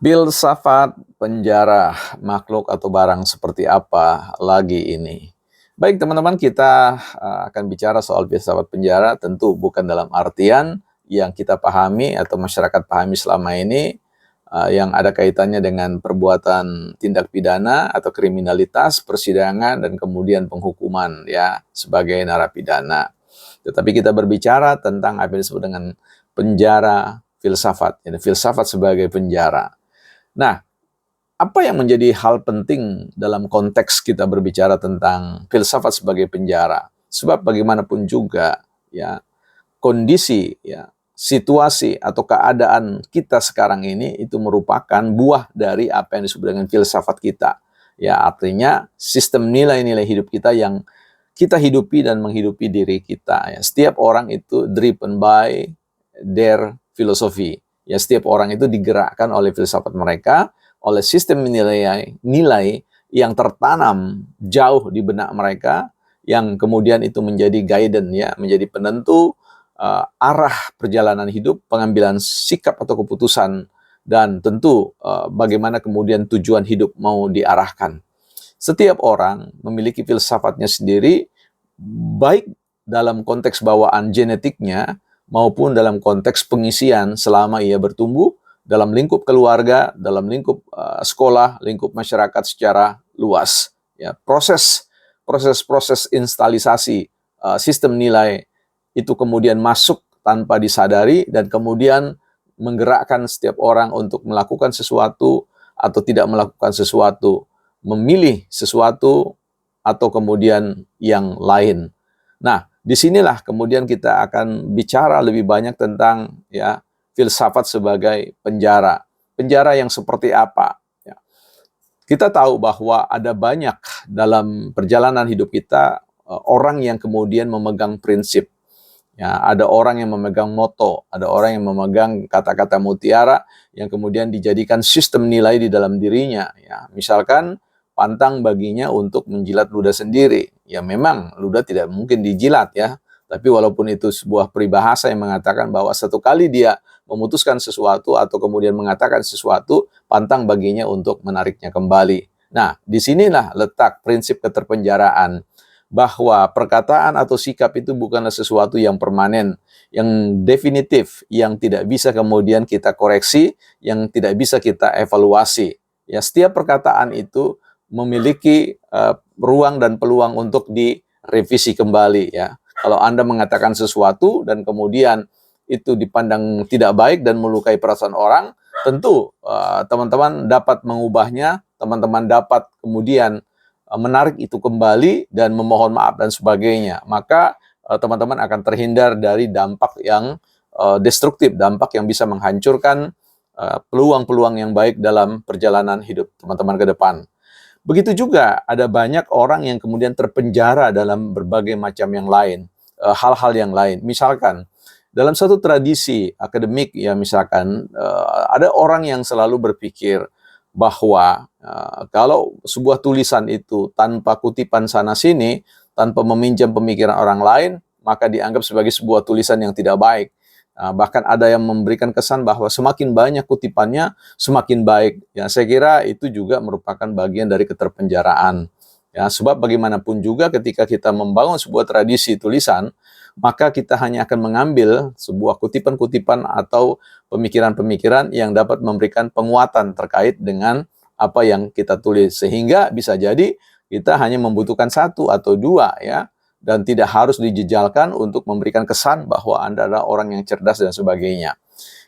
Filsafat penjara makhluk atau barang seperti apa lagi ini? Baik teman-teman, kita akan bicara soal filsafat penjara, tentu bukan dalam artian yang kita pahami atau masyarakat pahami selama ini, yang ada kaitannya dengan perbuatan tindak pidana atau kriminalitas, persidangan, dan kemudian penghukuman ya sebagai narapidana. Tetapi kita berbicara tentang apa yang disebut dengan penjara filsafat, ini filsafat sebagai penjara. Nah, apa yang menjadi hal penting dalam konteks kita berbicara tentang filsafat sebagai penjara? Sebab bagaimanapun juga, ya, kondisi, ya, situasi atau keadaan kita sekarang ini itu merupakan buah dari apa yang disebut dengan filsafat kita. Ya, artinya sistem nilai-nilai hidup kita yang kita hidupi dan menghidupi diri kita. Ya, setiap orang itu driven by their philosophy. Ya, setiap orang itu digerakkan oleh filsafat mereka, oleh sistem nilai yang tertanam jauh di benak mereka, yang kemudian itu menjadi guidance, ya, menjadi penentu arah perjalanan hidup, pengambilan sikap atau keputusan, dan tentu bagaimana kemudian tujuan hidup mau diarahkan. Setiap orang memiliki filsafatnya sendiri, baik dalam konteks bawaan genetiknya maupun dalam konteks pengisian selama ia bertumbuh dalam lingkup keluarga, dalam lingkup sekolah, lingkup masyarakat secara luas. Ya, proses instalisasi sistem nilai itu kemudian masuk tanpa disadari dan kemudian menggerakkan setiap orang untuk melakukan sesuatu atau tidak melakukan sesuatu, memilih sesuatu atau kemudian yang lain. Nah, disinilah kemudian kita akan bicara lebih banyak tentang ya filsafat sebagai penjara. Penjara yang seperti apa? Ya. Kita tahu bahwa ada banyak dalam perjalanan hidup kita orang yang kemudian memegang prinsip. Ya, ada orang yang memegang moto, ada orang yang memegang kata-kata mutiara yang kemudian dijadikan sistem nilai di dalam dirinya. Ya, misalkan pantang baginya untuk menjilat ludah sendiri. Ya memang ludah tidak mungkin dijilat ya, tapi walaupun itu sebuah peribahasa yang mengatakan bahwa satu kali dia memutuskan sesuatu atau kemudian mengatakan sesuatu, pantang baginya untuk menariknya kembali. Nah, disinilah letak prinsip keterpenjaraan, bahwa perkataan atau sikap itu bukanlah sesuatu yang permanen, yang definitif, yang tidak bisa kemudian kita koreksi, yang tidak bisa kita evaluasi. Ya, setiap perkataan itu memiliki ruang dan peluang untuk direvisi kembali ya. Kalau Anda mengatakan sesuatu dan kemudian itu dipandang tidak baik dan melukai perasaan orang, tentu teman-teman dapat mengubahnya, teman-teman dapat kemudian menarik itu kembali dan memohon maaf dan sebagainya. Maka teman-teman akan terhindar dari dampak yang destruktif, dampak yang bisa menghancurkan peluang-peluang yang baik dalam perjalanan hidup teman-teman ke depan. Begitu juga ada banyak orang yang kemudian terpenjara dalam berbagai macam yang lain, hal-hal yang lain. Misalkan dalam satu tradisi akademik ya, misalkan ada orang yang selalu berpikir bahwa kalau sebuah tulisan itu tanpa kutipan sana sini, tanpa meminjam pemikiran orang lain, maka dianggap sebagai sebuah tulisan yang tidak baik. Bahkan ada yang memberikan kesan bahwa semakin banyak kutipannya, semakin baik. Ya, saya kira itu juga merupakan bagian dari keterpenjaraan. Ya, sebab bagaimanapun juga ketika kita membangun sebuah tradisi tulisan, maka kita hanya akan mengambil sebuah kutipan-kutipan atau pemikiran-pemikiran yang dapat memberikan penguatan terkait dengan apa yang kita tulis. Sehingga bisa jadi kita hanya membutuhkan satu atau dua ya, dan tidak harus dijejalkan untuk memberikan kesan bahwa Anda adalah orang yang cerdas dan sebagainya.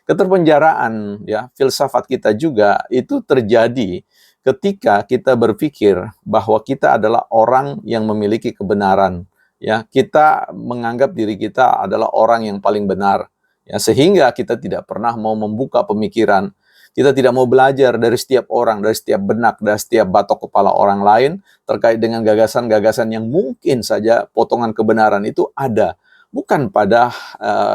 Keterpenjaraan ya, filsafat kita juga itu terjadi ketika kita berpikir bahwa kita adalah orang yang memiliki kebenaran. Ya, kita menganggap diri kita adalah orang yang paling benar. Ya, sehingga kita tidak pernah mau membuka pemikiran. Kita tidak mau belajar dari setiap orang, dari setiap benak, dari setiap batok kepala orang lain terkait dengan gagasan-gagasan yang mungkin saja potongan kebenaran itu ada. Bukan pada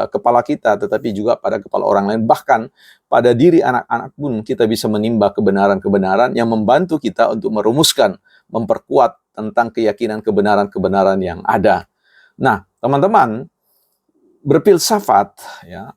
kepala kita, tetapi juga pada kepala orang lain. Bahkan pada diri anak-anak pun kita bisa menimba kebenaran-kebenaran yang membantu kita untuk merumuskan, memperkuat tentang keyakinan kebenaran-kebenaran yang ada. Nah, teman-teman, berfilsafat ya,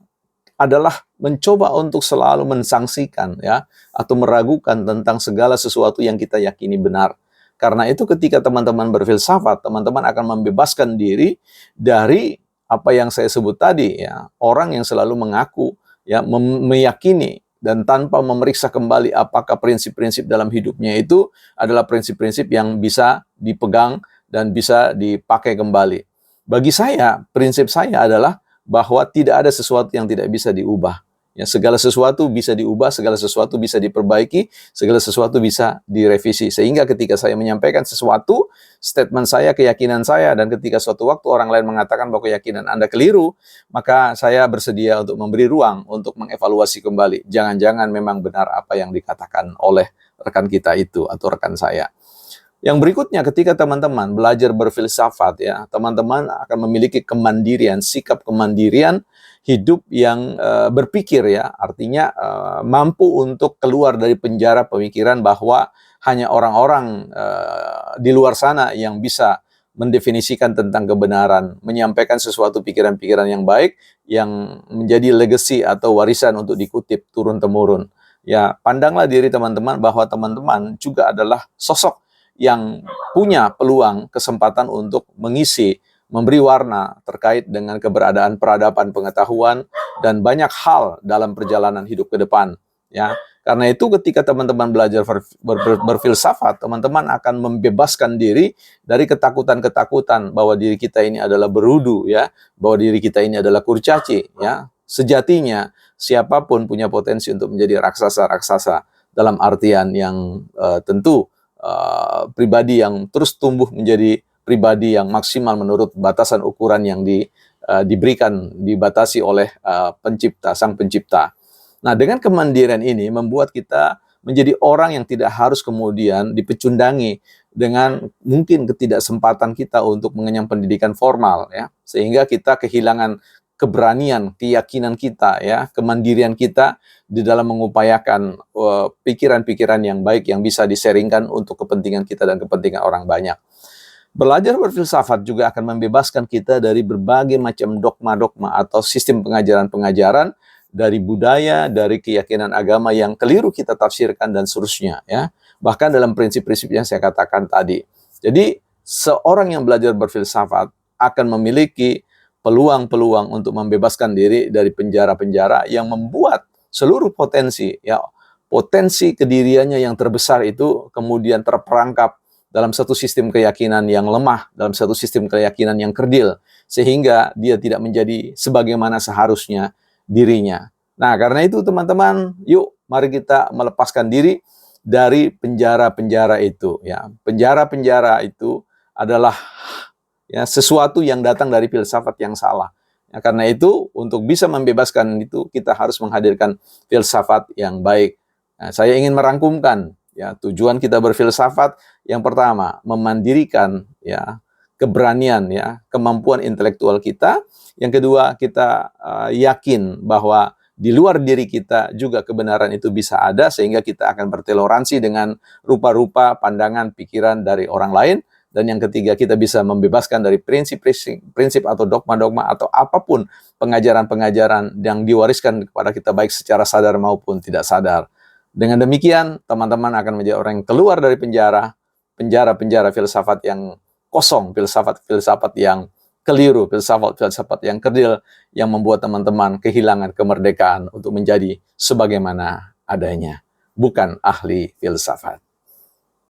adalah mencoba untuk selalu mensangsikan ya atau meragukan tentang segala sesuatu yang kita yakini benar. Karena itu ketika teman-teman berfilsafat, teman-teman akan membebaskan diri dari apa yang saya sebut tadi ya, orang yang selalu mengaku ya meyakini dan tanpa memeriksa kembali apakah prinsip-prinsip dalam hidupnya itu adalah prinsip-prinsip yang bisa dipegang dan bisa dipakai kembali. Bagi saya, prinsip saya adalah bahwa tidak ada sesuatu yang tidak bisa diubah. Ya, segala sesuatu bisa diubah, segala sesuatu bisa diperbaiki, segala sesuatu bisa direvisi. Sehingga ketika saya menyampaikan sesuatu, statement saya, keyakinan saya, dan ketika suatu waktu orang lain mengatakan bahwa keyakinan Anda keliru, maka saya bersedia untuk memberi ruang untuk mengevaluasi kembali. Jangan-jangan memang benar apa yang dikatakan oleh rekan kita itu atau rekan saya. Yang berikutnya, ketika teman-teman belajar berfilsafat, ya, teman-teman akan memiliki kemandirian, sikap kemandirian, hidup yang berpikir, ya, artinya mampu untuk keluar dari penjara pemikiran bahwa hanya orang-orang di luar sana yang bisa mendefinisikan tentang kebenaran, menyampaikan sesuatu pikiran-pikiran yang baik, yang menjadi legacy atau warisan untuk dikutip turun-temurun. Ya, pandanglah diri teman-teman bahwa teman-teman juga adalah sosok yang punya peluang, kesempatan untuk mengisi, memberi warna terkait dengan keberadaan peradaban pengetahuan dan banyak hal dalam perjalanan hidup ke depan. Ya, karena itu ketika teman-teman belajar berfilsafat, teman-teman akan membebaskan diri dari ketakutan-ketakutan bahwa diri kita ini adalah berudu, ya, bahwa diri kita ini adalah kurcaci. Ya, sejatinya siapapun punya potensi untuk menjadi raksasa-raksasa dalam artian yang tentu pribadi yang terus tumbuh menjadi pribadi yang maksimal menurut batasan ukuran yang diberikan, dibatasi oleh pencipta, sang pencipta. Nah, dengan kemandirian ini membuat kita menjadi orang yang tidak harus kemudian dipecundangi dengan mungkin ketidaksempatan kita untuk mengenyam pendidikan formal, ya, sehingga kita kehilangan keberanian, keyakinan kita, ya, kemandirian kita di dalam mengupayakan pikiran-pikiran yang baik yang bisa diseringkan untuk kepentingan kita dan kepentingan orang banyak. Belajar berfilsafat juga akan membebaskan kita dari berbagai macam dogma-dogma atau sistem pengajaran-pengajaran dari budaya, dari keyakinan agama yang keliru kita tafsirkan dan seterusnya, ya. Bahkan dalam prinsip-prinsip yang saya katakan tadi. Jadi, seorang yang belajar berfilsafat akan memiliki peluang-peluang untuk membebaskan diri dari penjara-penjara yang membuat seluruh potensi, ya, potensi kediriannya yang terbesar itu kemudian terperangkap dalam satu sistem keyakinan yang lemah, dalam satu sistem keyakinan yang kerdil, sehingga dia tidak menjadi sebagaimana seharusnya dirinya. Nah, karena itu teman-teman, yuk mari kita melepaskan diri dari penjara-penjara itu, ya. Penjara-penjara itu adalah, ya, sesuatu yang datang dari filsafat yang salah. Ya, karena itu untuk bisa membebaskan itu kita harus menghadirkan filsafat yang baik. Nah, saya ingin merangkumkan, ya, tujuan kita berfilsafat yang pertama memandirikan, ya, keberanian, ya, kemampuan intelektual kita. Yang kedua, kita yakin bahwa di luar diri kita juga kebenaran itu bisa ada, sehingga kita akan bertoleransi dengan rupa-rupa pandangan pikiran dari orang lain. Dan yang ketiga, kita bisa membebaskan dari prinsip atau dogma-dogma atau apapun pengajaran-pengajaran yang diwariskan kepada kita baik secara sadar maupun tidak sadar. Dengan demikian, teman-teman akan menjadi orang yang keluar dari penjara filsafat yang kosong, filsafat yang keliru, filsafat yang kerdil yang membuat teman-teman kehilangan kemerdekaan untuk menjadi sebagaimana adanya, bukan ahli filsafat.